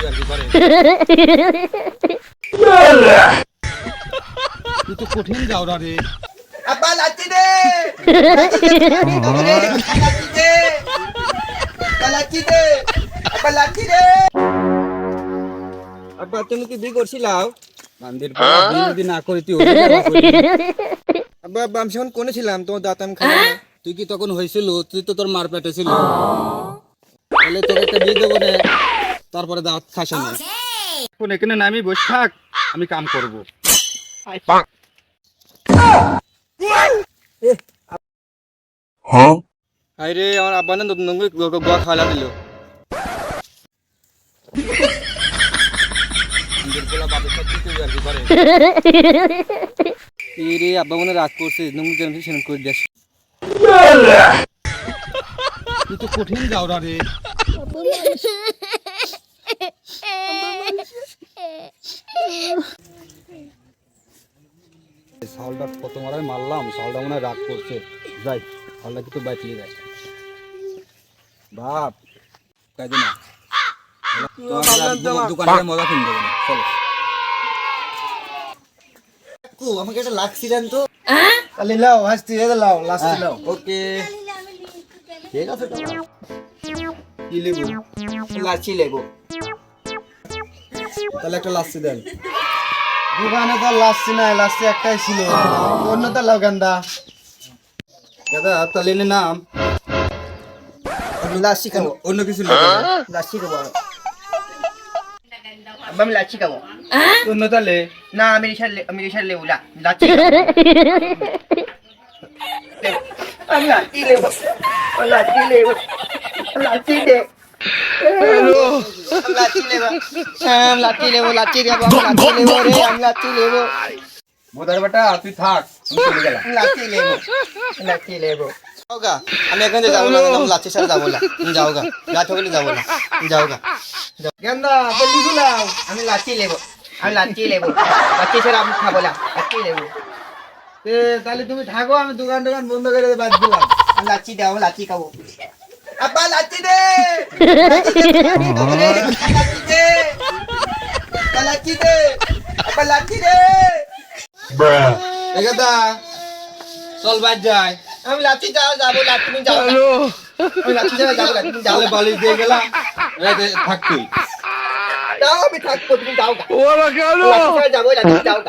আর কি করে তুই তো কঠিন যাওরা রে আব্বা লাঠি দে লাঠি দে লাঠি দে আব্বা লাঠি দে আব্বা তুমি কি বিয়ে করছিলাও মন্দির পড়া বিয়ে যদি না করি তুই ওই জায়গা করবি আব্বা আব্বা আমি যখন কোনে ছিলাম তোমার দাঁত আমি খাই না তুই কি তখন হয়েছিল তুই তো তোর মার পেটে ছিল তাহলে তোকে একটা বিয়ে দেবো রে তারপরে দাঁত খাস না এখন এখানে নামি বসে থাক আমি কাম করব আরে আমার আব্বা না নতুন গোয়া খাওয়া দিল আব্বা মনে রাগ করছে করে দিস তুই তো কঠিন যাওরা রে শালটা কত মারাই মারলাম শালটা মনে হয় রাগ করছে যাই শালটা কিন্তু বাইকে যায় বাপ কাজে না দোকানে মজা কিনবে চলো আমাকে একটা লাক্সি দেন তো তাহলে লাও হাসতি লাও লাস্তি লাও ওকে ঠিক আছে কি লেবু লাচ্ছি লেবো তাহলে একটা লাচ্ছি দেন দোকানে তো লাচ্ছি নাই লাচ্ছি একটাই ছিল অন্যটা লাও গান্দা দাদা তাহলে এনে নাম আমি লাচ্ছি খাবো অন্য কিছু নেবে লাচ্ছি খাবো আব্বা আমি লাচ্ছি খাবো অন্য তাহলে না আমি রিসার লেবু লাচ্ছি আমি লাচ্ছি লেবো লাচ্ছি লেবো লাচ্ছি দে লাচ্ছি লেবো লাচ্ছি লেবো লাচ্ছি দেবো লাচ্ছি লেবো রে আমি লাচ্ছি লেবো বোধার বেটা তুই থাক আমি চলে গেলাম লাচ্ছি লেবো যাওগা আমি এখন যাবো না আমি লাচ্ছি সাথে যাবো না যাওগা গাছ হলে যাবো না যাওগা গেন্দা বলি গুলাও আমি লাচ্ছি লেবো লাচ্ছি ছাড়া আমি খাবো না লাচ্ছি লেবো তাহলে তুমি থাকো আমি দোকান বন্ধ করে বাদ দিলাম আমি লাচ্ছি দাও লাচ্ছি খাবো আব্বা লাচ্ছি দে লাচ্ছি দে লাচ্ছি দে আব্বা লাচ্ছি দে দাদা চল বাদ যাই আমি লাচ্ছি যাবো লাচ্ছি তুমি যাও আমি লাচ্ছি ছাড়া যাবো না তুমি যাও তাহলে বালিশ দিয়ে গেলাম থাক তুই যাও আমি থাকবো তুমি যাও লাচ্ছি ছাড়া যাবো লাচ্ছি যাও